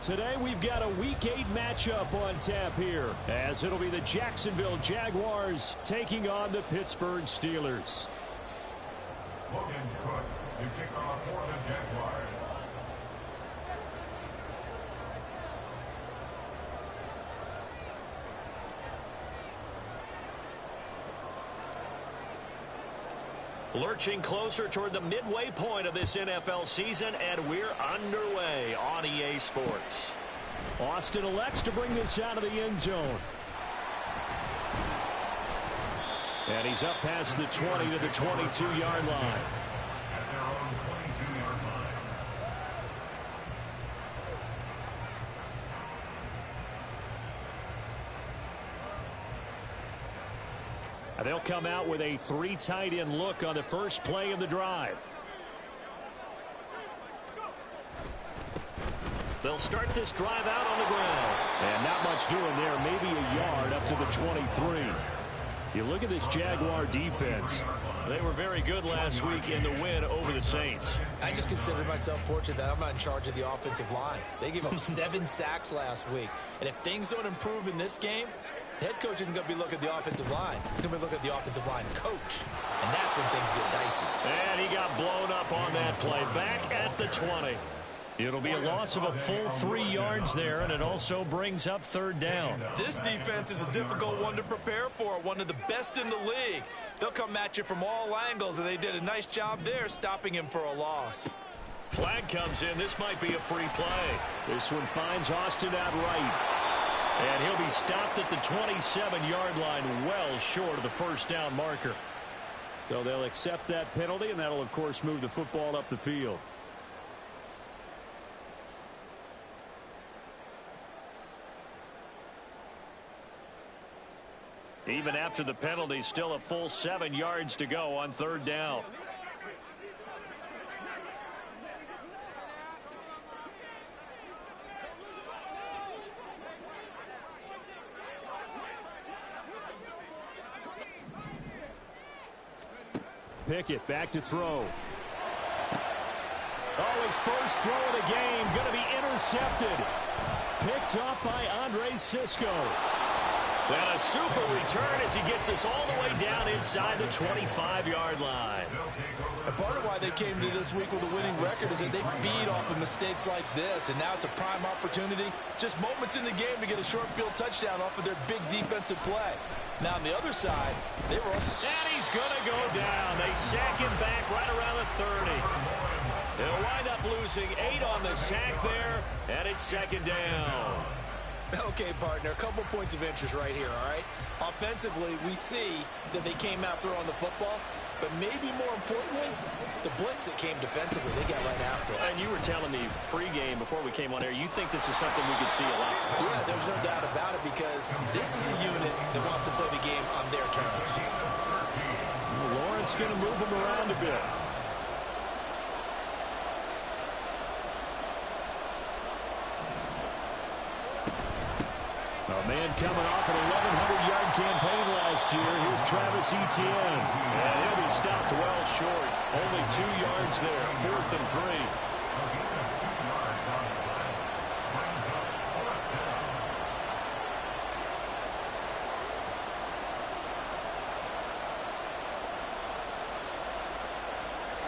Today we've got a Week 8 matchup on tap here, as it'll be the Jacksonville Jaguars taking on the Pittsburgh Steelers. Logan Cook to kick off for the Jaguars. Lurching closer toward the midway point of this NFL season, and we're underway on EA Sports. Austin elects to bring this out of the end zone. And he's up past the 20 to the 22-yard line. At their own 22-yard line. They'll come out with a 3 tight end look on the first play of the drive. They'll start this drive out on the ground. And not much doing there, maybe a yard up to the 23. You look at this Jaguar defense. They were very good last week in the win over the Saints. I just consider myself fortunate that I'm not in charge of the offensive line. They gave up 7 sacks last week. And if things don't improve in this game, the head coach isn't going to be looking at the offensive line. He's going to be looking at the offensive line coach. And that's when things get dicey. And he got blown up on that play. Back at the 20. It'll be a loss of a full 3 yards there, and it also brings up 3rd down. This defense is a difficult one to prepare for, one of the best in the league. They'll come at you from all angles, and they did a nice job there stopping him for a loss. Flag comes in. This might be a free play. This one finds Austin out right. And he'll be stopped at the 27-yard line, well short of the first down marker. So they'll accept that penalty, and that'll, of course, move the football up the field. Even after the penalty, still a full 7 yards to go on 3rd down. Pickett back to throw. Oh, his first throw of the game going to be intercepted. Picked up by Andre Sisco. And a super return as he gets us all the way down inside the 25-yard line. And part of why they came to this week with a winning record is that they feed off of mistakes like this, and now it's a prime opportunity. Just moments in the game to get a short field touchdown off of their big defensive play. Now on the other side, they were... And he's going to go down. They sack him back right around the 30. They'll wind up losing 8 on the sack there, and it's 2nd down. Okay, partner, a couple points of interest right here, all right? Offensively, we see that they came out throwing the football, but maybe more importantly, the blitz that came defensively, they got right after it. And you were telling me pregame before we came on air, you think this is something we could see a lot? Yeah, there's no doubt about it, because this is a unit that wants to play the game on their terms. Lawrence going to move him around a bit. A man coming off an 1,100-yard campaign last year. Here's Travis Etienne. And he'll be stopped well short. Only 2 yards there. 4th and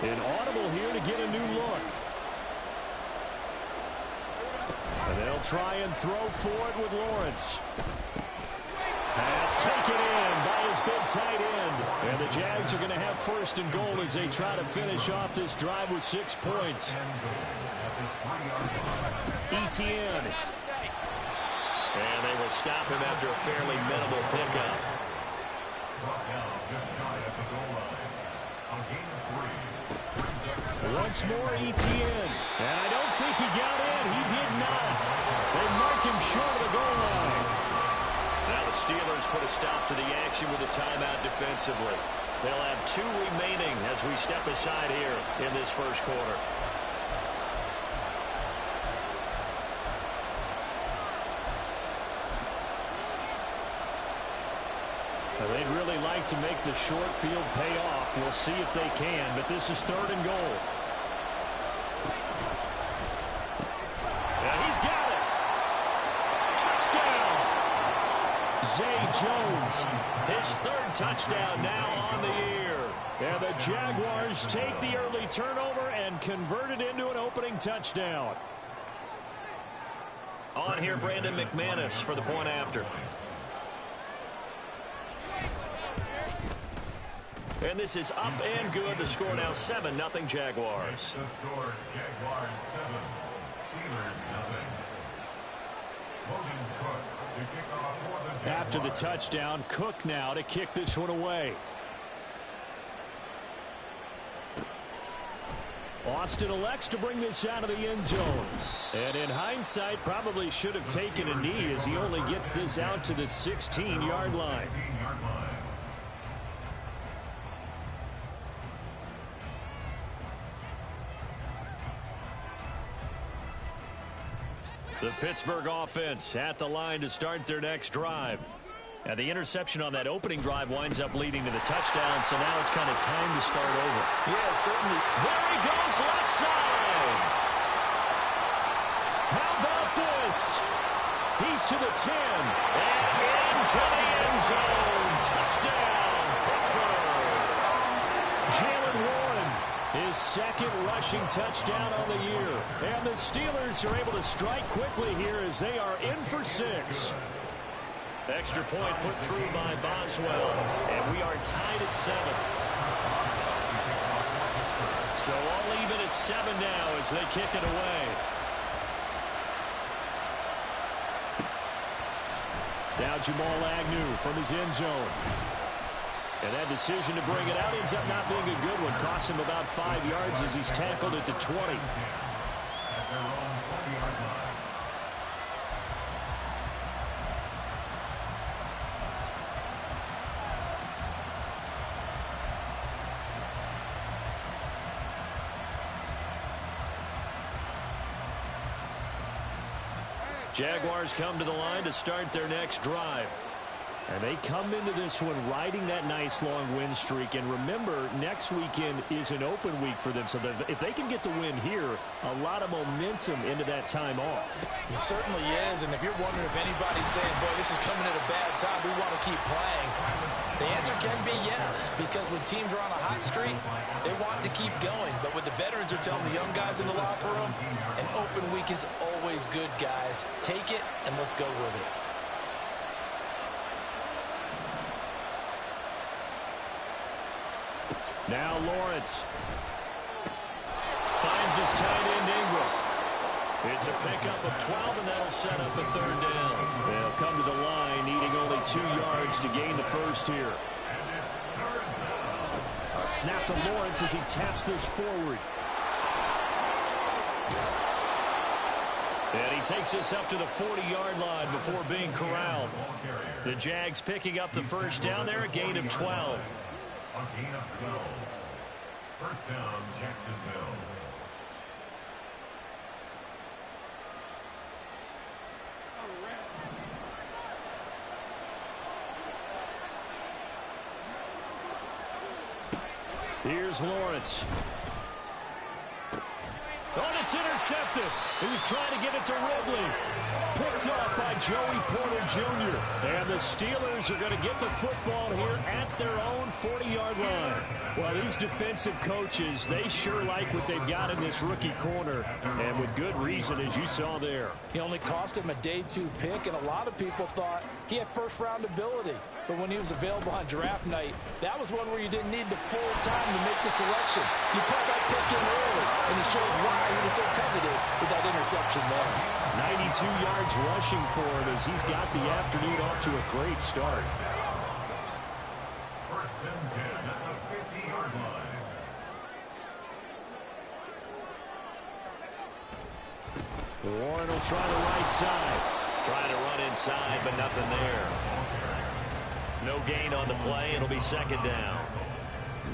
3. An audible here to get a new look. And they'll try and throw for it with Lawrence. Pass taken in by his big tight end. And the Jags are going to have 1st and goal as they try to finish off this drive with 6 points. Etienne. And they will stop him after a fairly minimal pickup. Once more, Etienne. And I don't think he got in. He did not. They mark him short of the goal line. Now the Steelers put a stop to the action with a timeout defensively. They'll have 2 remaining as we step aside here in this first quarter. They'd really like to make the short field pay off. We'll see if they can, but this is 3rd and goal. And he's got it. Zay Jones. His third touchdown now on the year. And the Jaguars take the early turnover and convert it into an opening touchdown. On here, Brandon McManus for the point after. And this is up and good. The score now 7-0 Jaguars. The score, Jaguars 7, Steelers 0. Logan Cook to kick off for the Jaguars. After the touchdown, Cook now to kick this one away. Austin elects to bring this out of the end zone. And in hindsight, probably should have taken a knee as he only gets this out to the 16-yard line. The Pittsburgh offense at the line to start their next drive. And the interception on that opening drive winds up leading to the touchdown, so now it's kind of time to start over. Yeah, certainly. There he goes, left side. How about this? He's to the 10. And into the end zone. Touchdown, Pittsburgh. Jalen Warren, his second rushing touchdown on the year. And the Steelers are able to strike quickly here as they are in for 6. Extra point put through by Boswell. And we are tied at 7. So all even at 7 now as they kick it away. Now Jamal Agnew from his end zone. And that decision to bring it out ends up not being a good one. Costs him about 5 yards as he's tackled at the 20. At their own 20-yard line. Jaguars come to the line to start their next drive. And they come into this one riding that nice long win streak. And remember, next weekend is an open week for them. So if they can get the win here, a lot of momentum into that time off. It certainly is. And if you're wondering if anybody's saying, boy, this is coming at a bad time, we want to keep playing, the answer can be yes. Because when teams are on a hot streak, they want to keep going. But what the veterans are telling the young guys in the locker room, an open week is always good, guys. Take it and let's go with it. Now Lawrence. Finds his tight end Ingram. It's a pickup of 12, and that'll set up a third down. They'll come to the line, needing only 2 yards to gain the first here. A snap to Lawrence as he taps this forward. And he takes this up to the 40-yard line before being corralled. The Jags picking up the first down there, a gain of 12. A gain of 12. First down, Jacksonville. Here's Lawrence. Oh, and it's intercepted. He was trying to give it to Ridley. Picked up by Joey Porter Jr. And the Steelers are going to get the football here at their own 40-yard line. Well, these defensive coaches, they sure like what they've got in this rookie corner. And with good reason, as you saw there. He only cost him a day 2 pick, and a lot of people thought he had first-round ability. But when he was available on draft night, that was one where you didn't need the full time to make the selection. You call that pick in early, and he shows why he was so coveted with that interception there. 92 yards rushing for him as he's got the afternoon off to a great start. First and 10 at the 50-yard line. Warren will try the right side. Trying to run inside, but nothing there. No gain on the play. It'll be second down.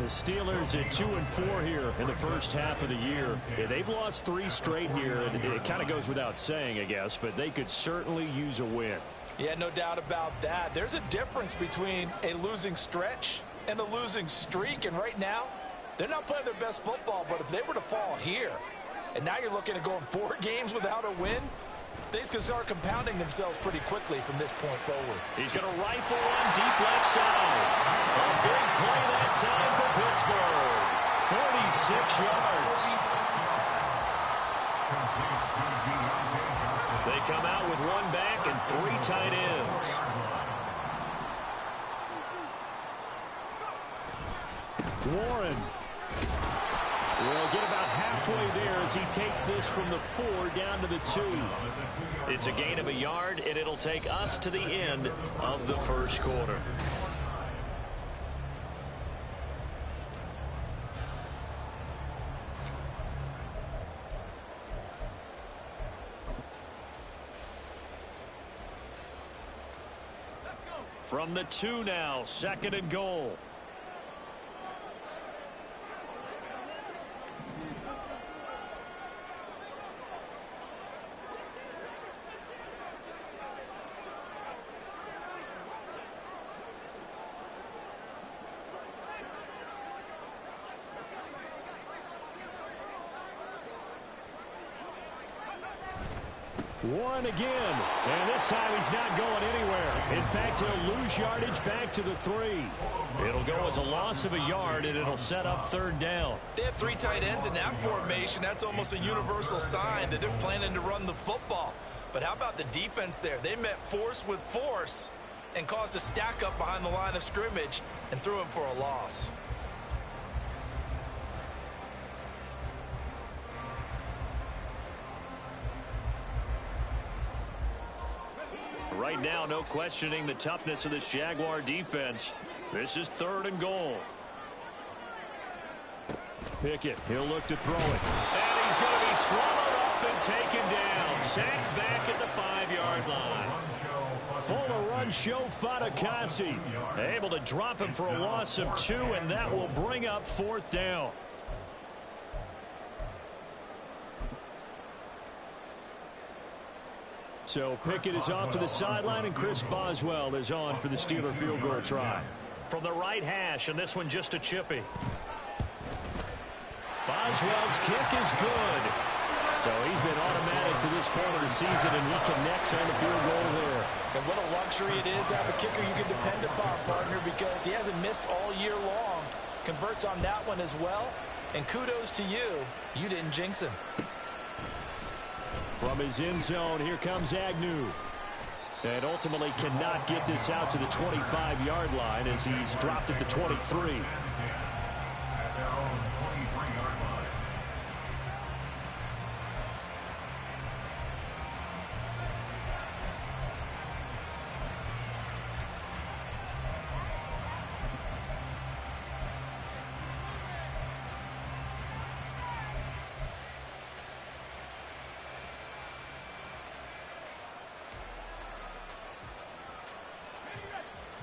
The Steelers at 2-4 here in the first half of the year. Yeah, they've lost 3 straight here, and it kind of goes without saying, I guess, but they could certainly use a win. Yeah, no doubt about that. There's a difference between a losing stretch and a losing streak, and right now, they're not playing their best football, but if they were to fall here, and now you're looking at going 4 games without a win, things can start compounding themselves pretty quickly from this point forward. He's going to rifle one deep left side. A big play that time for Pittsburgh. 46 yards. They come out with one back and 3 tight ends. Warren will get about halfway there as he takes this from the 4 down to the 2. It's a gain of a yard, and it'll take us to the end of the first quarter. From the 2 now, 2nd and goal. Warren again, and this time he's not going anywhere. In fact, he'll lose yardage back to the 3. It'll go as a loss of a yard, and it'll set up 3rd down. They have 3 tight ends in that formation. That's almost a universal sign that they're planning to run the football. But how about the defense there? They met force with force and caused a stack up behind the line of scrimmage and threw him for a loss. Right now, no questioning the toughness of this Jaguar defense. This is 3rd and goal. Pickett, he'll look to throw it. And he's going to be swallowed up and taken down. Sacked back at the 5-yard line. Fuller run show Fatukasi. Able to drop him for a loss of 2, and that will bring up 4th down. So Pickett is off to the sideline, and Chris Boswell is on for the Steeler field goal try. From the right hash, and this one just a chippy. Boswell's kick is good. So he's been automatic to this point of the season, and he connects on the field goal there. And what a luxury it is to have a kicker you can depend upon, partner, because he hasn't missed all year long. Converts on that one as well. And kudos to you. You didn't jinx him. From his end zone, here comes Agnew. And ultimately cannot get this out to the 25-yard line as he's dropped at the 23.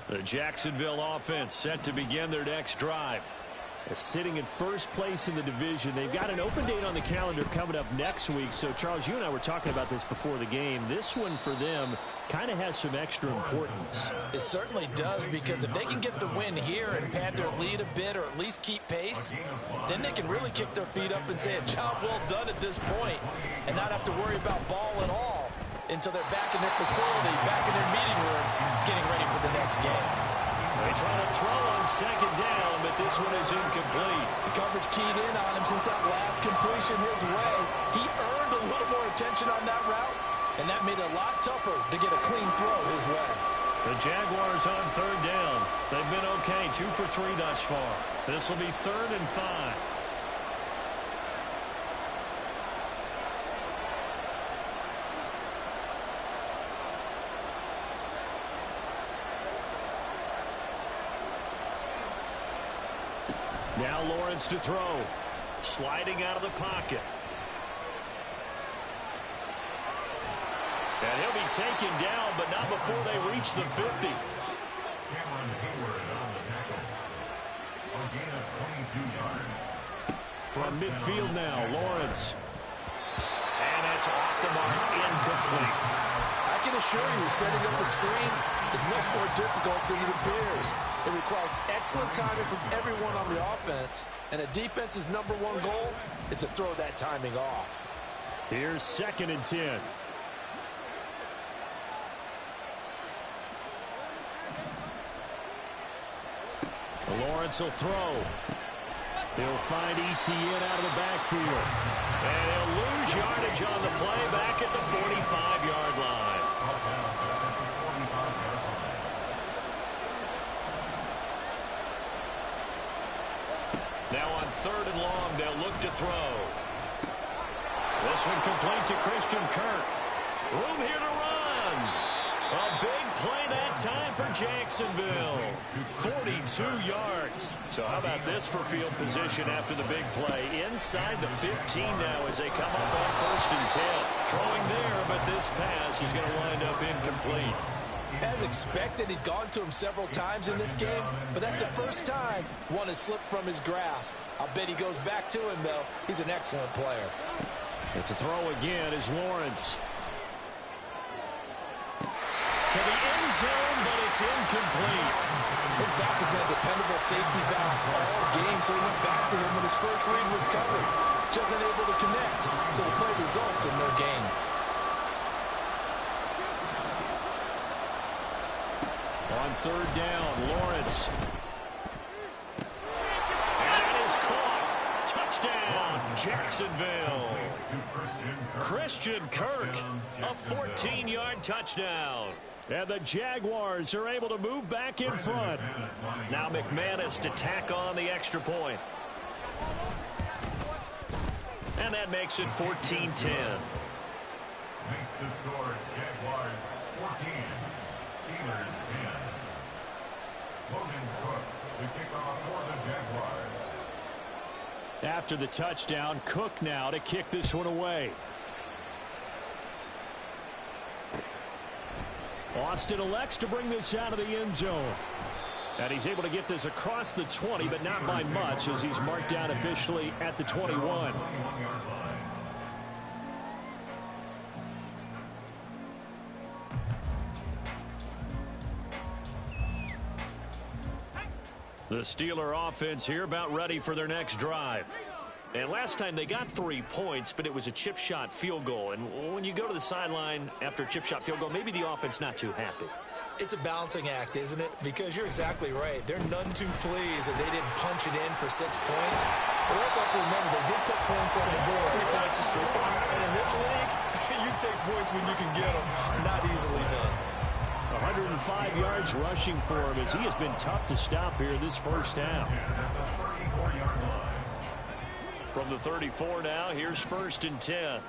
The Jacksonville offense set to begin their next drive. Sitting in first place in the division. They've got an open date on the calendar coming up next week. So, Charles, you and I were talking about this before the game. This one for them kind of has some extra importance. It certainly does, because if they can get the win here and pad their lead a bit or at least keep pace, then they can really kick their feet up and say a job well done at this point and not have to worry about ball at all until they're back in their facility, back in their meeting room, getting ready for the next game. They try to throw on 2nd down, but this one is incomplete. The coverage keyed in on him since that last completion his way. He earned a little more attention on that route, and that made it a lot tougher to get a clean throw his way. The Jaguars on 3rd down. They've been okay, 2 for 3 thus far. This will be 3rd and 5. Now Lawrence to throw. Sliding out of the pocket. And he'll be taken down, but not before they reach the 50. From midfield now, Lawrence. And it's off the mark, incomplete. I can assure you, setting up the screen is much more difficult than it appears. It requires excellent timing from everyone on the offense, and a defense's #1 goal is to throw that timing off. Here's 2nd and 10. Lawrence will throw. He'll find ETN out of the backfield. And he'll lose yardage on the play back at the 45-yard line. Now on 3rd and long, they'll look to throw. This one complete to Christian Kirk. Room here to run. A big play that time for Jacksonville. 42 yards. So how about this for field position after the big play? Inside the 15 now as they come up on 1st and 10. Throwing there, but this pass is going to wind up incomplete. As expected, he's gone to him several times in this game, but that's the first time one has slipped from his grasp. I'll bet he goes back to him, though. He's an excellent player. It's a throw again is Lawrence. To the end zone, but it's incomplete. His back has been a dependable safety valve all game, so he went back to him when his first read was covered. Just unable to connect, so the play results in no gain. On 3rd down, Lawrence. And that is caught. Touchdown, Jacksonville. Christian Kirk, a 14-yard touchdown. And the Jaguars are able to move back in front. Now McManus to tack on the extra point. And that makes it 14-10. Makes the score Jaguars 14, Steelers 10. Logan Cook to kick off for the Jaguars. After the touchdown, Cook now to kick this one away. Austin elects to bring this out of the end zone. And he's able to get this across the 20, but not by much as he's marked down officially at the 21. The Steeler offense here about ready for their next drive. And last time they got 3 points, but it was a chip shot field goal. And when you go to the sideline after a chip shot field goal, maybe the offense not too happy. It's a balancing act, isn't it? Because you're exactly right. They're none too pleased that they didn't punch it in for 6 points. But we also have to remember they did put points on the board. 3 points is 3 points. And in this league, you take points when you can get them. Not easily done. 105 yards rushing for him as he has been tough to stop here this first half. From the 34 now, here's 1st and 10.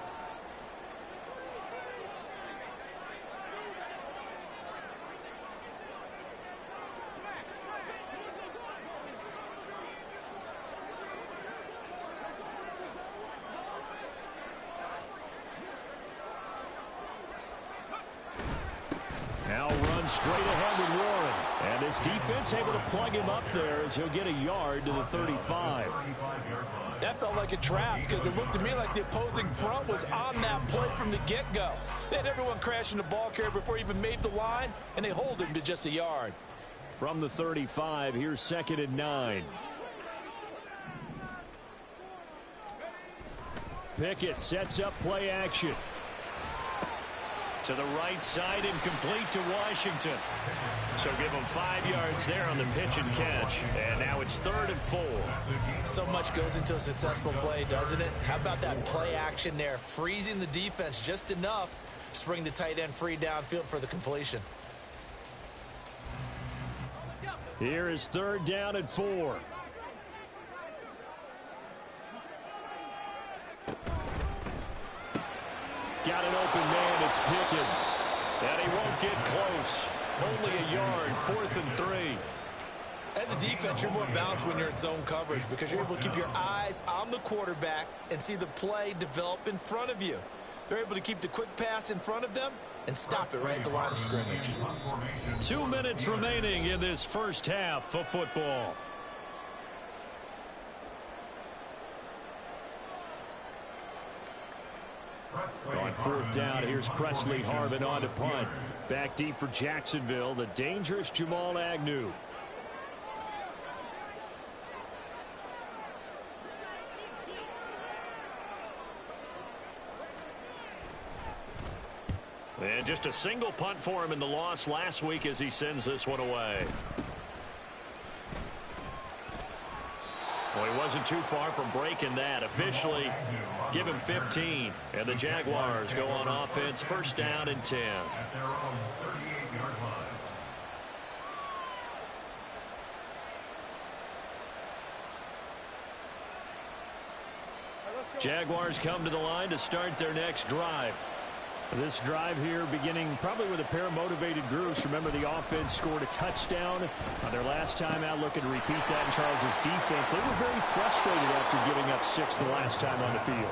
Now runs straight ahead with Warren. And his defense able to plug him up there as he'll get a yard to the 35. That felt like a trap because it looked to me like the opposing front was on that play from the get-go. They had everyone crashing the ball carrier before he even made the line, and they hold him to just a yard. From the 35, here's 2nd and 9. Pickett sets up play action. To the right side and complete to Washington. So give him 5 yards there on the pitch and catch. And now it's 3rd and 4. So much goes into a successful play, doesn't it? How about that play action there? Freezing the defense just enough to bring the tight end free downfield for the completion. Here is 3rd down and 4. Got an open man, it's Pickens. And he won't get close. Only a yard, 4th and 3. As a defense, you're more balanced when you're in zone coverage because you're able to keep your eyes on the quarterback and see the play develop in front of you. They're able to keep the quick pass in front of them and stop it right at the line of scrimmage. 2 minutes remaining in this first half of football. On 4th down, here's Presley Harvin on to punt. Back deep for Jacksonville, the dangerous Jamal Agnew. And just a single punt for him in the loss last week as he sends this one away. Well, he wasn't too far from breaking that. Officially, give him 15. And the Jaguars go on offense, first down and 10. At their own 38-yard line. Jaguars come to the line to start their next drive. This drive here beginning probably with a pair of motivated groups. Remember, the offense scored a touchdown on their last time out, looking to repeat that in Charles's defense. They were very frustrated after giving up 6 the last time on the field.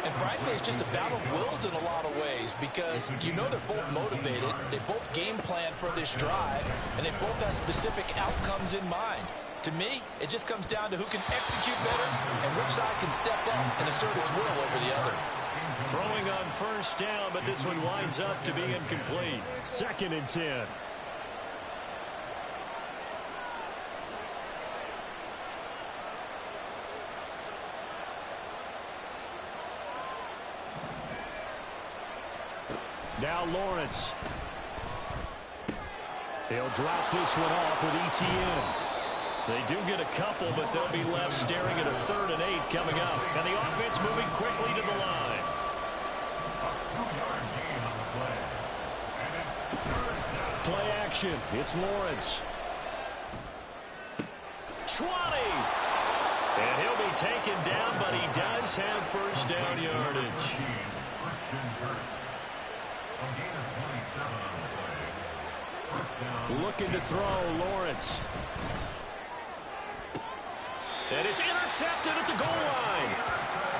And frankly, it's just a battle of wills in a lot of ways because you know they're both motivated. They both game plan for this drive, and they both have specific outcomes in mind. To me, it just comes down to who can execute better and which side can step up and assert its will over the other. Throwing on first down, but this one winds up to be incomplete. 2nd and 10. Now Lawrence. He'll drop this one off with ETN. They do get a couple, but they'll be left staring at a 3rd and 8 coming up. And the offense moving quickly to the line. A 2-yard gain on the play. And it's third down. Play action. It's Lawrence. 20. And he'll be taken down, but he does have first down yardage. Christian Kirk. A gain of 27 on the play. First down. Looking to throw, Lawrence. And it's intercepted at the goal line.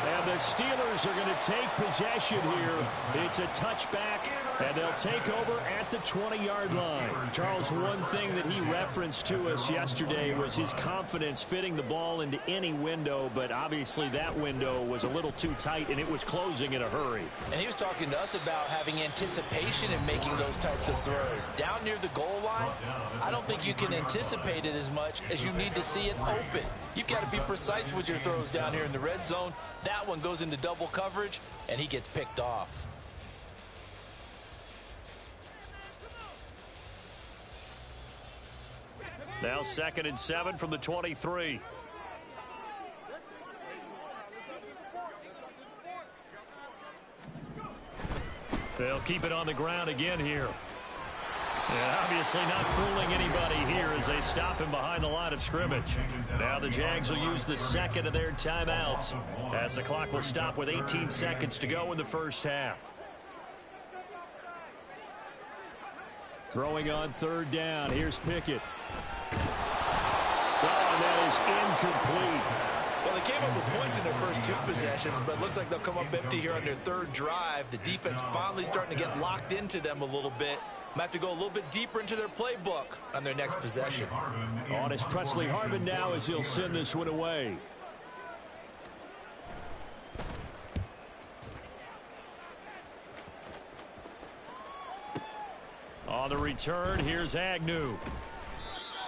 And the Steelers are going to take possession here. It's a touchback, and they'll take over at the 20-yard line. Charles, one thing that he referenced to us yesterday was his confidence fitting the ball into any window, but obviously that window was a little too tight, and it was closing in a hurry. And he was talking to us about having anticipation in making those types of throws. Down near the goal line, I don't think you can anticipate it as much as you need to see it open. You've got to be precise with your throws down here in the red zone. That one goes into double coverage, and he gets picked off. Now 2nd and 7 from the 23. They'll keep it on the ground again here. And obviously not fooling anybody here as they stop him behind the line of scrimmage. Now the Jags will use the 2nd of their timeouts as the clock will stop with 18 seconds to go in the first half. Throwing on 3rd down. Here's Pickett. Oh, and that is incomplete. Well, they came up with points in their first 2 possessions, but it looks like they'll come up empty here on their 3rd drive. The defense finally starting to get locked into them a little bit. Might have to go a little bit deeper into their playbook on their next possession. On is Presley Harvin now as he'll send this one away. On the return, here's Agnew.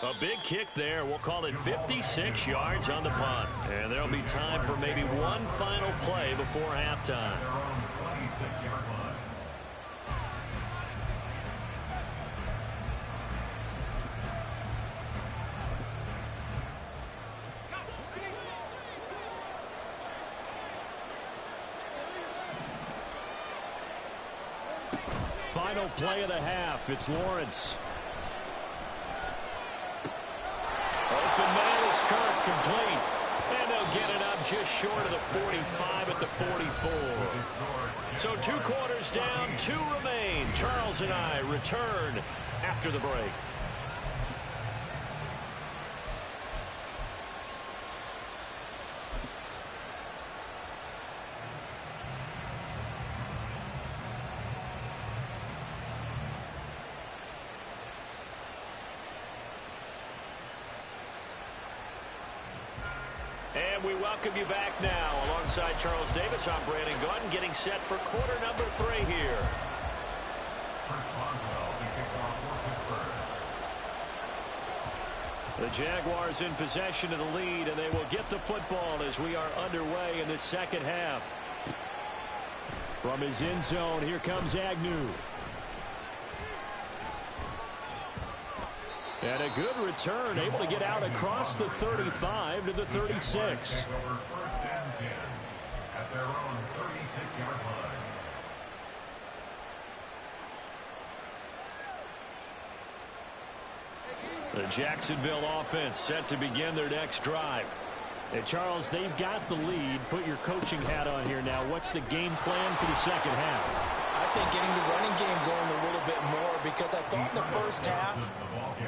A big kick there. We'll call it 56 yards on the punt. And there'll be time for maybe one final play before halftime. Final play of the half. It's Lawrence. Open man is Kirk, complete. And they'll get it up just short of the 45 at the 44. So 2 quarters down, 2 remain. Charles and I return after the break. And we welcome you back now. Alongside Charles Davis, I'm Brandon Gunn, getting set for quarter number 3 here. The Jaguars in possession of the lead, and they will get the football as we are underway in the second half. From his end zone, here comes Agnew. And a good return, able to get out across the 35 to the 36. Over 1st and 10 at their own 36-yard line. The Jacksonville offense set to begin their next drive. And Charles, they've got the lead. Put your coaching hat on here now. What's the game plan for the second half? I think getting the running game going a little bit more, because I thought in the first half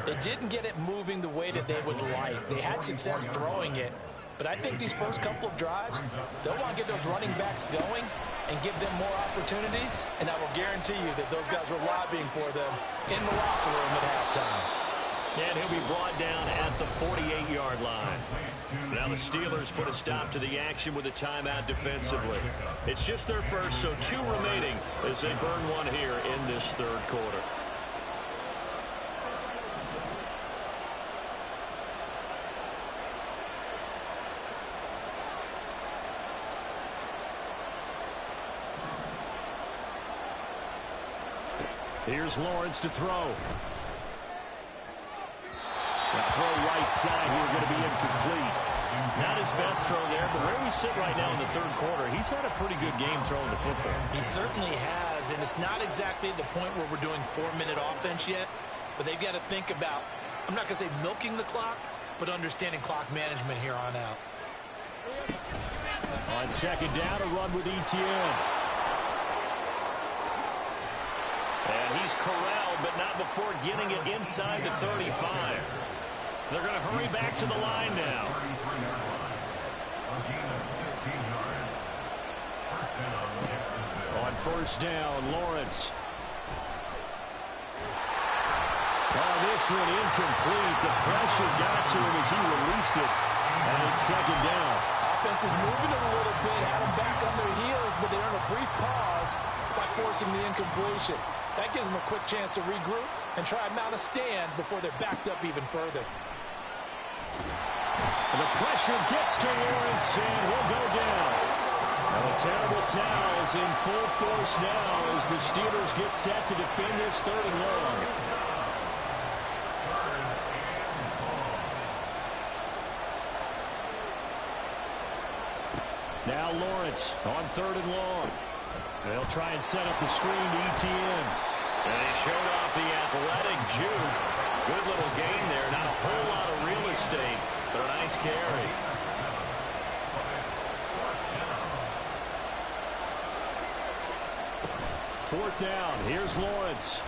they didn't get it moving the way that they would like. They had success throwing it, but I think these first couple of drives, they'll want to get those running backs going and give them more opportunities, and I will guarantee you that those guys were lobbying for them in the locker room at halftime. And he'll be brought down at the 48-yard line. Now the Steelers put a stop to the action with a timeout defensively. It's just their first, so 2 remaining as they burn one here in this third quarter. Here's Lawrence to throw. The throw right side here going to be incomplete. Not his best throw there, but where we sit right now in the third quarter, he's had a pretty good game throwing the football. He certainly has, and it's not exactly the point where we're doing 4-minute offense yet, but they've got to think about, I'm not going to say milking the clock, but understanding clock management here on out. On second down, a run with ETN. And he's corralled, but not before getting it inside the 35. They're going to hurry back to the line now. On first down, Lawrence. Oh, this one incomplete. The pressure got to him as he released it. And it's second down. Offense was moving it a little bit, had them back on their heels, but they're in a brief pause by forcing the incompletion. That gives them a quick chance to regroup and try and mount a stand before they're backed up even further. The pressure gets to Lawrence, and he'll go down. And a terrible towel is in full force now as the Steelers get set to defend this 3rd and long. Now Lawrence on 3rd and long. They'll try and set up the screen to ETN. And he showed off the athletic juke. Good little gain there. Not a whole lot of real estate, but a nice carry. Fourth down. Here's Lawrence.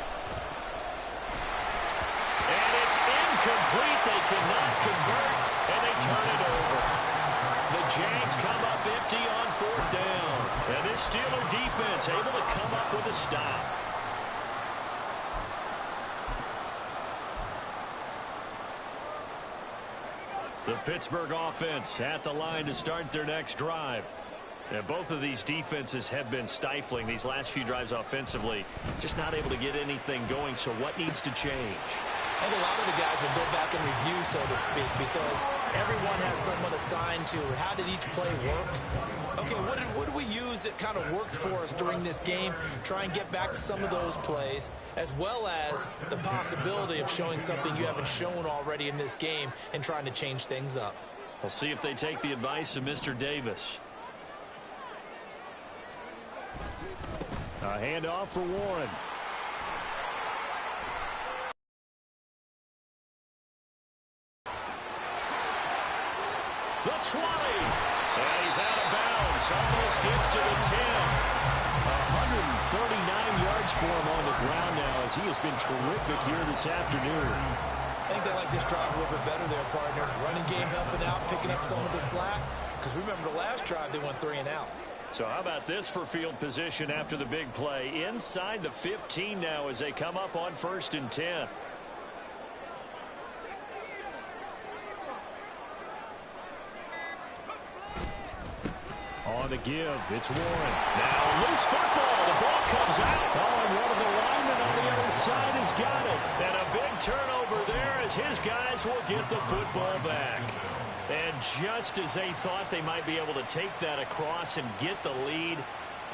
And it's incomplete. They cannot convert, and they turn it over. The Jags come up empty on 4th down. And this Steeler defense able to come up with a stop. The Pittsburgh offense at the line to start their next drive. And both of these defenses have been stifling these last few drives offensively. Just not able to get anything going, so what needs to change? I think a lot of the guys will go back and review, so to speak, because everyone has someone assigned to how did each play work. Okay, what did we use that kind of worked for us during this game? Try and get back to some of those plays, as well as the possibility of showing something you haven't shown already in this game and trying to change things up. We'll see if they take the advice of Mr. Davis. A handoff for Warren. The 20. And he's out of bounds. Almost gets to the 10. 139 yards for him on the ground now as he has been terrific here this afternoon. I think they like this drive a little bit better there, partner. Running game helping out, picking up some of the slack. Because remember the last drive, they went 3 and out. So how about this for field position after the big play? Inside the 15 now as they come up on 1st and 10. On the give, it's Warren. Now loose football. The ball comes out. Oh, and one of the linemen on the other side has got it. And a big turnover there as his guys will get the football back. And just as they thought they might be able to take that across and get the lead,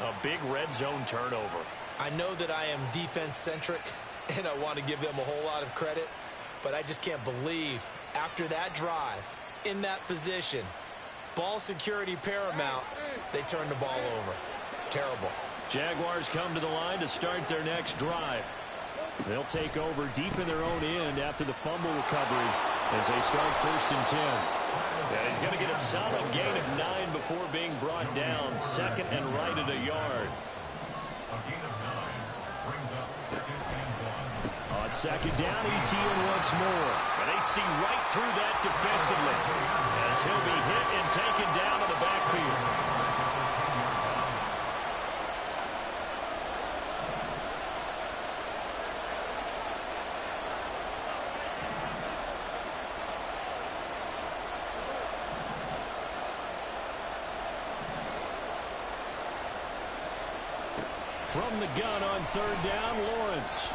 a big red zone turnover. I know that I am defense-centric, and I want to give them a whole lot of credit. but I just can't believe after that drive, in that position, ball security paramount, they turn the ball over. Terrible. Jaguars come to the line to start their next drive. They'll take over deep in their own end after the fumble recovery as they start 1st and 10. And he's going to get a solid gain of 9 before being brought down. 2nd and right at a yard. A gain of 9 brings up 2nd and 1. On 2nd down, ETN once more. And they see right through that defensively as he'll be hit and taken down in the backfield. From the gun on 3rd down, Lawrence.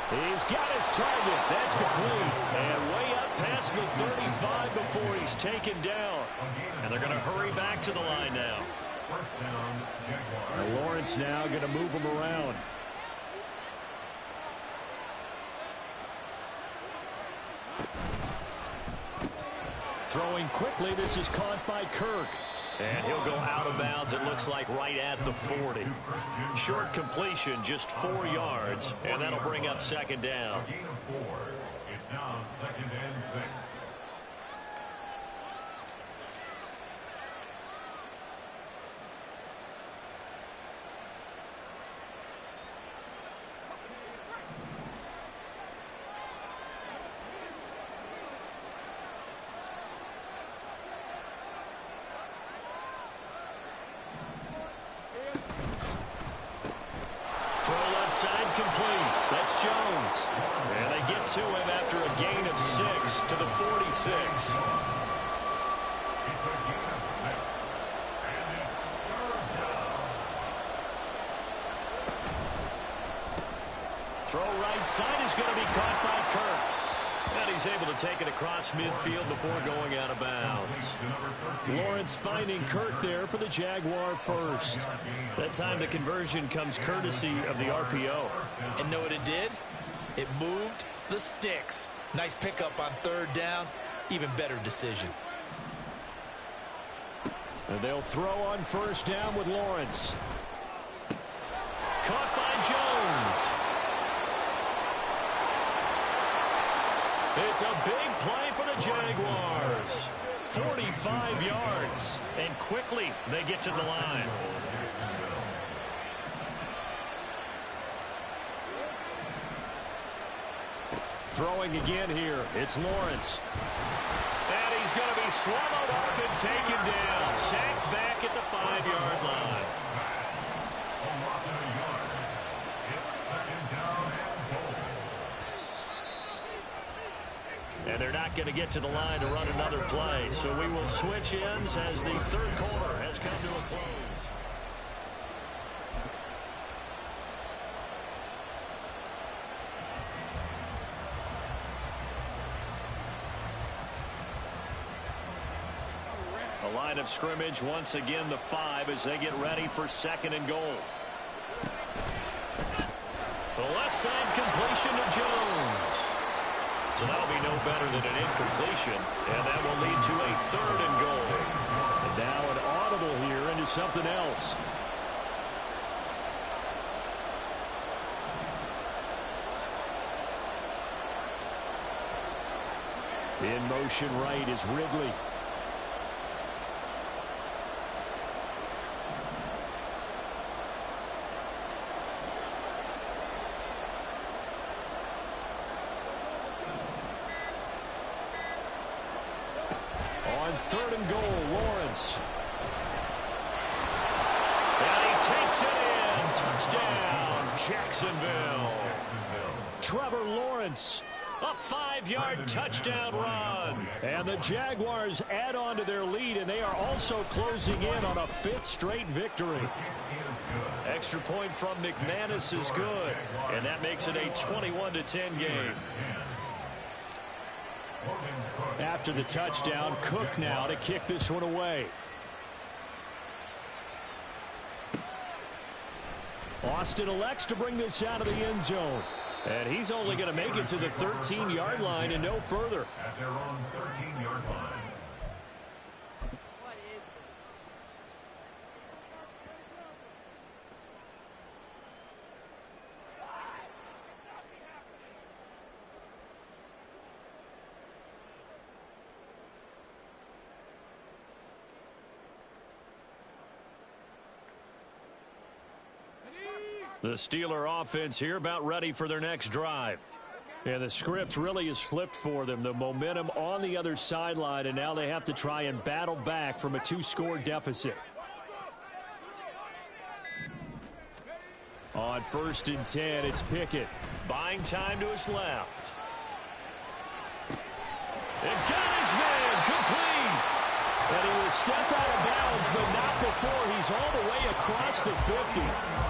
He's got his target. That's complete. And way up past the 35 before he's taken down. And they're going to hurry back to the line now. 1st down, Jaguars. Lawrence now going to move him around. Throwing quickly. This is caught by Kirk. And he'll go out of bounds, it looks like, right at the 40. Short completion, just 4 yards, and that'll bring up 2nd down. A gain of 4. It's now 2nd and 6. Complete. That's Jones. And they get to him after a gain of 6 to the 46. It's a gain of 6. And it's 3rd down. Throw right side is going to be caught by Kirk. And he's able to take it across midfield before going out of bounds. Lawrence finding Kirk there for the Jaguar first. That time the conversion comes courtesy of the RPO. And know what it did? It moved the sticks. Nice pickup on 3rd down. Even better decision. And they'll throw on 1st down with Lawrence. Caught by Jones. It's a big play for the Jaguars. 45 yards. And quickly they get to the line. Throwing again here. It's Lawrence. And he's going to be swallowed up and taken down. Sacked back at the 5-yard line. And they're not going to get to the line to run another play. So we will switch ends as the 3rd quarter has come to a close. A line of scrimmage once again the 5 as they get ready for 2nd and goal. The left side completion to Jones. So that'll be no better than an incompletion, and that will lead to a 3rd and goal. And now an audible here into something else. In motion right is Ridley. On 3rd and goal, Lawrence. And he takes it in. Touchdown, Jacksonville. Trevor Lawrence. A 5-yard touchdown run. And the Jaguars add on to their lead, and they are also closing in on a 5th straight victory. Extra point from McManus is good, and that makes it a 21-10 game. After the touchdown, Cook now to kick this one away. Austin elects to bring this out of the end zone. And he's only going to make it to the 13-yard line and no further. At their own 13-yard line. The Steeler offense here about ready for their next drive. And the script really is flipped for them. The momentum on the other sideline, and now they have to try and battle back from a 2-score deficit. On 1st and 10, it's Pickett. Buying time to his left. And got his man complete. And he will step out of bounds, but not before he's all the way across the 50.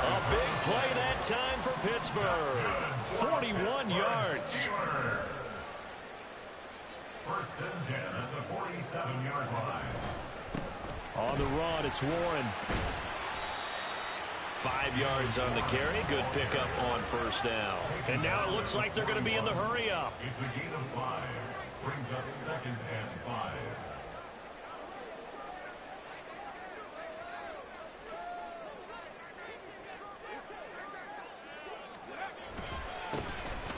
A big play that time for Pittsburgh. 41 yards. 1st and 10 at the 47-yard line. On the run, it's Warren. 5 yards on the carry. Good pickup on 1st down. And now it looks like they're going to be in the hurry up. It's a gain of 5. Brings up 2nd and 5.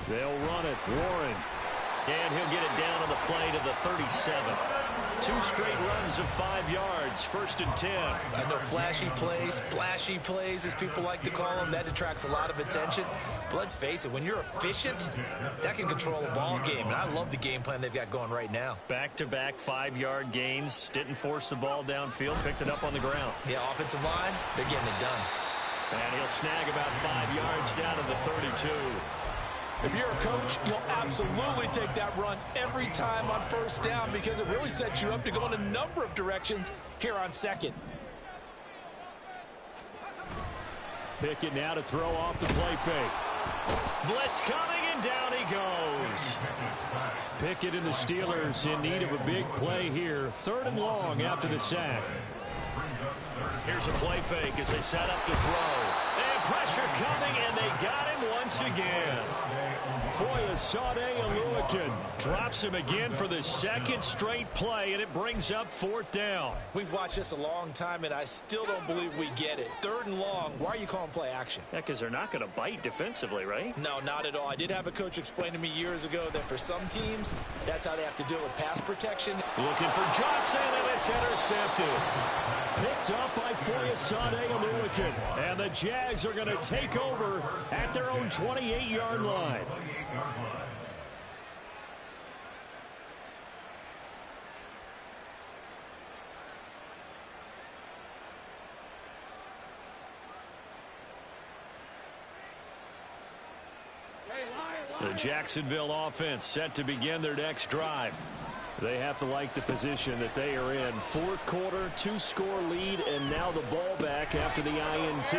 They'll run it. Warren. And he'll get it down on the play to the 37. 2 straight runs of 5 yards. 1st and 10. I know flashy plays, splashy plays, as people like to call them, that attracts a lot of attention. But let's face it, when you're efficient, that can control a ball game. And I love the game plan they've got going right now. Back-to-back 5-yard gains. Didn't force the ball downfield. Picked it up on the ground. Yeah, offensive line, they're getting it done. And he'll snag about 5 yards down to the 32. If you're a coach, you'll absolutely take that run every time on 1st down because it really sets you up to go in a number of directions here on 2nd. Pickett now to throw off the play fake. Blitz coming, and down he goes. Pickett and the Steelers in need of a big play here. 3rd and long after the sack. Here's a play fake as they set up to throw. And pressure coming, and they got him once again. Foyesade Oluwakin Drops him again for the 2nd straight play, and it brings up 4th down. We've watched this a long time, and I still don't believe we get it. 3rd and long, why are you calling play action? Yeah, because they're not going to bite defensively, right? No, not at all. I did have a coach explain to me years ago that for some teams, that's how they have to deal with pass protection. Looking for Johnson, and it's intercepted. picked up by Foyesade Oluwakin. And the Jags are going to take over at their own 28-yard line. The Jacksonville offense set to begin their next drive. They have to like the position that they are in. 4th quarter, 2-score lead, and now the ball back after the INT.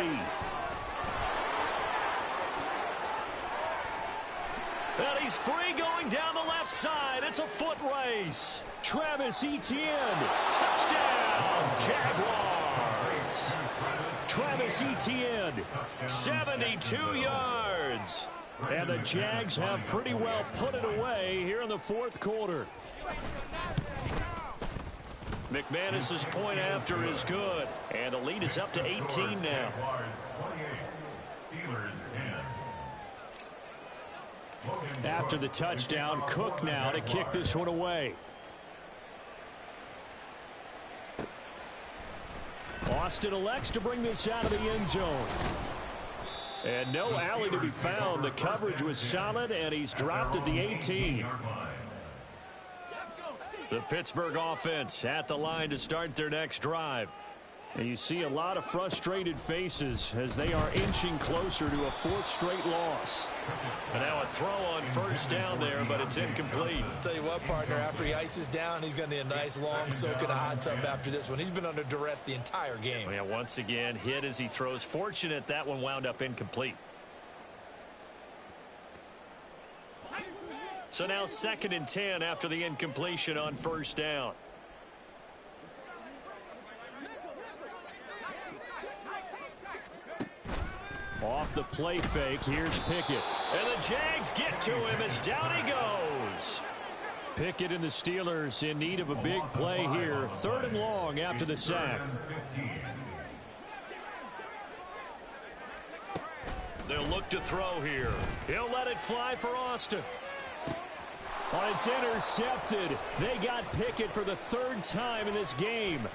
And he's free going down the left side. It's a foot race. Travis Etienne. Touchdown, Jaguars. Travis Etienne. 72 yards. And the Jags have pretty well put it away here in the 4th quarter. McManus's point after is good. And the lead is up to 18 now. After the touchdown, Cook now to kick this one away. Austin elects to bring this out of the end zone. And no alley to be found. The coverage was solid, and he's dropped at the 18. The Pittsburgh offense at the line to start their next drive. And you see a lot of frustrated faces as they are inching closer to a 4th straight loss. And now a throw on 1st down there, but it's incomplete. Tell you what, partner, after he ices down, he's going to need a nice long soak in a hot tub after this one. He's been under duress the entire game. Yeah, once again, hit as he throws. Fortunate that one wound up incomplete. So now 2nd and 10 after the incompletion on 1st down. Off the play fake, here's Pickett. And the Jags get to him as down he goes. Pickett and the Steelers in need of a big play here. 3rd and long after the sack. They'll look to throw here. He'll let it fly for Austin. Oh, it's intercepted. They got Pickett for the 3rd time in this game.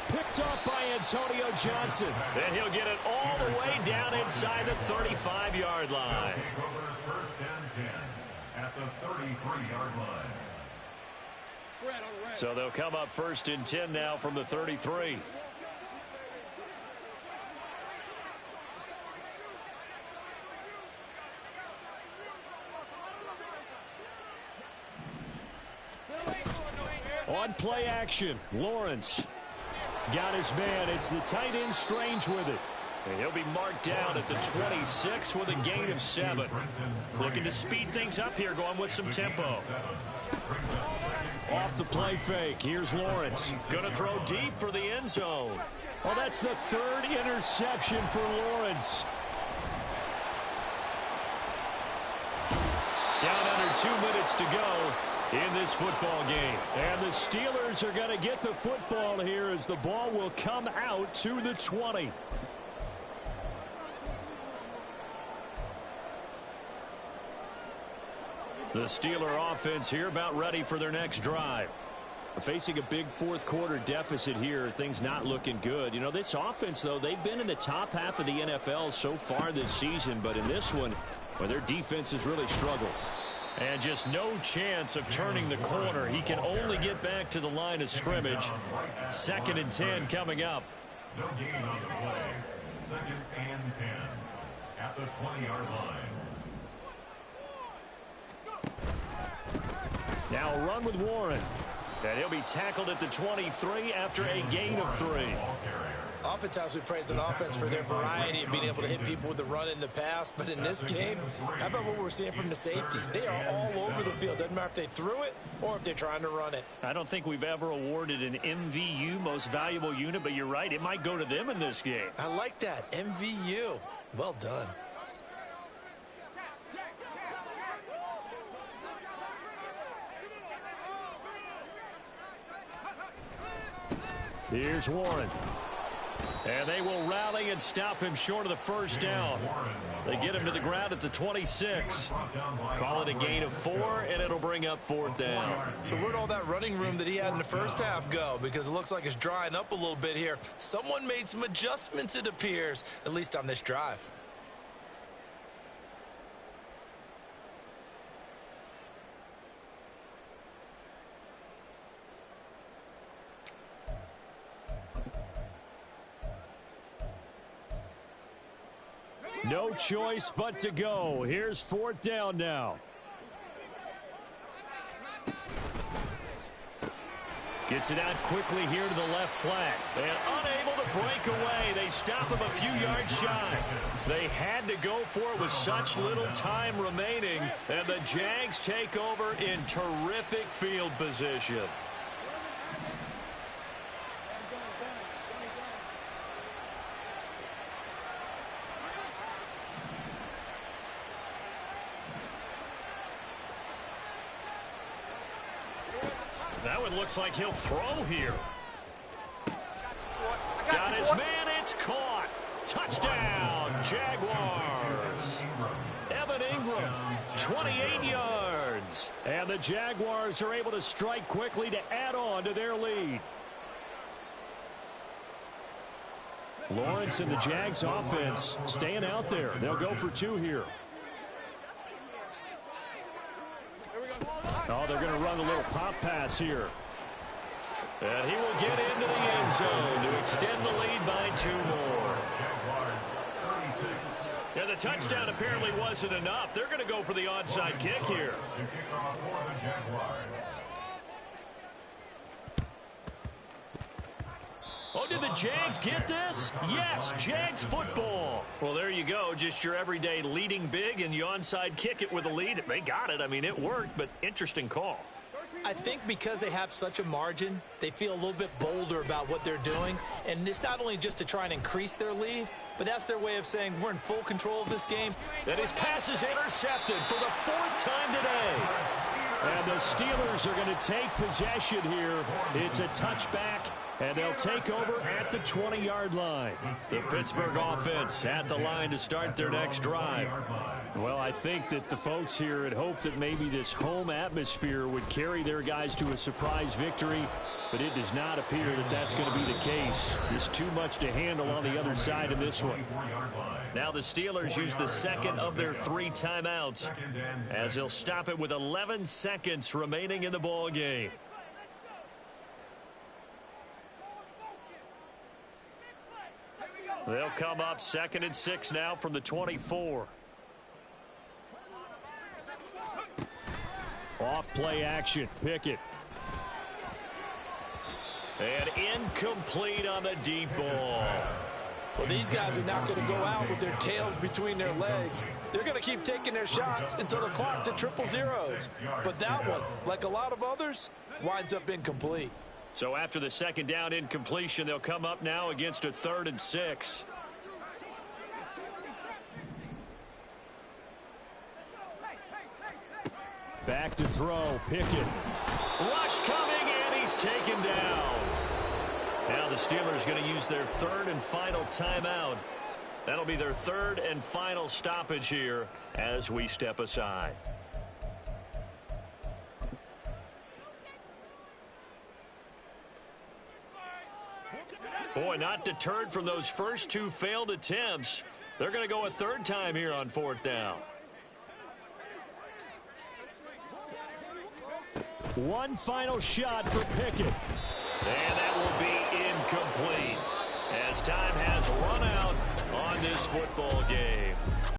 Picked off by Antonio Johnson. And he'll get it all the way down inside the 35-yard line. Take over 1st and 10 at the 33-yard line. So they'll come up 1st and 10 now from the 33. On play action, Lawrence got his man. It's the tight end Strange with it. And he'll be marked down at the 26 with a gain of 7. Looking to speed things up here, going with some tempo. Off the play fake, here's Lawrence. Going to throw deep for the end zone. Oh, that's the 3rd interception for Lawrence. Down under 2 minutes to go in this football game. And the Steelers are going to get the football here as the ball will come out to the 20. The Steeler offense here about ready for their next drive. Facing a big 4th quarter deficit here, things not looking good. You know, this offense, though, they've been in the top half of the NFL so far this season, but in this one, well, their defense has really struggled. And just no chance of turning the corner. He can only get back to the line of scrimmage. 2nd and 10 coming up. No gain on the play. 2nd and 10 at the 20-yard line. Now a run with Warren. And he'll be tackled at the 23 after a gain of 3. Oftentimes we praise an offense for their variety of being able to hit people with the run in the pass. But in this game, how about what we're seeing from the safeties? They are all over the field. Doesn't matter if they threw it or if they're trying to run it. I don't think we've ever awarded an MVU, most valuable unit, but you're right. It might go to them in this game. I like that. MVU. Well done. Here's Warren. And they will rally and stop him short of the 1st down. They get him to the ground at the 26. Call it a gain of 4, and it'll bring up 4th down. So where'd all that running room that he had in the 1st half go? Because it looks like it's drying up a little bit here. Someone made some adjustments, it appears, at least on this drive. No choice but to go. Here's 4th down now. Gets it out quickly here to the left flat. And unable to break away. They stop him a few yards shy. They had to go for it with such little time remaining. And the Jags take over in terrific field position. That one looks like he'll throw here. Got his man, it's caught. Touchdown, Jaguars. Evan Ingram, 28 yards. And the Jaguars are able to strike quickly to add on to their lead. Lawrence and the Jags offense staying out there. They'll go for 2 here. Oh, they're going to run a little pop pass here. And he will get into the end zone to extend the lead by 2 more. And the touchdown apparently wasn't enough. They're going to go for the onside kick here. Oh, did the Jags get this? Yes, Jags football. Well, there you go. Just your everyday leading big, and you onside kick it with a lead. They got it. I mean, it worked, but interesting call. I think because they have such a margin, they feel a little bit bolder about what they're doing. And it's not only just to try and increase their lead, but that's their way of saying we're in full control of this game. And his pass is intercepted for the 4th time today. And the Steelers are going to take possession here. It's a touchback, and they'll take over at the 20-yard line. The Pittsburgh offense at the line to start their next drive. Well, I think that the folks here had hoped that maybe this home atmosphere would carry their guys to a surprise victory, but it does not appear that that's going to be the case. There's too much to handle on the other side of this one. Now the Steelers use the second of their 3 timeouts as they'll stop it with 11 seconds remaining in the ball game. They'll come up 2nd and 6 now from the 24. Off play action. Pickett. And incomplete on the deep ball. Well, these guys are not going to go out with their tails between their legs. They're going to keep taking their shots until the clock's at 0-0. But that one, like a lot of others, winds up incomplete. So after the 2nd down incompletion, they'll come up now against a 3rd and 6. Back to throw. Pickett. Rush coming, and he's taken down. Now the Steelers going to use their 3rd and final timeout. That'll be their 3rd and final stoppage here as we step aside. Boy, not deterred from those first 2 failed attempts. They're going to go a 3rd time here on 4th down. One final shot for Pickett. And that will be incomplete as time has run out on this football game.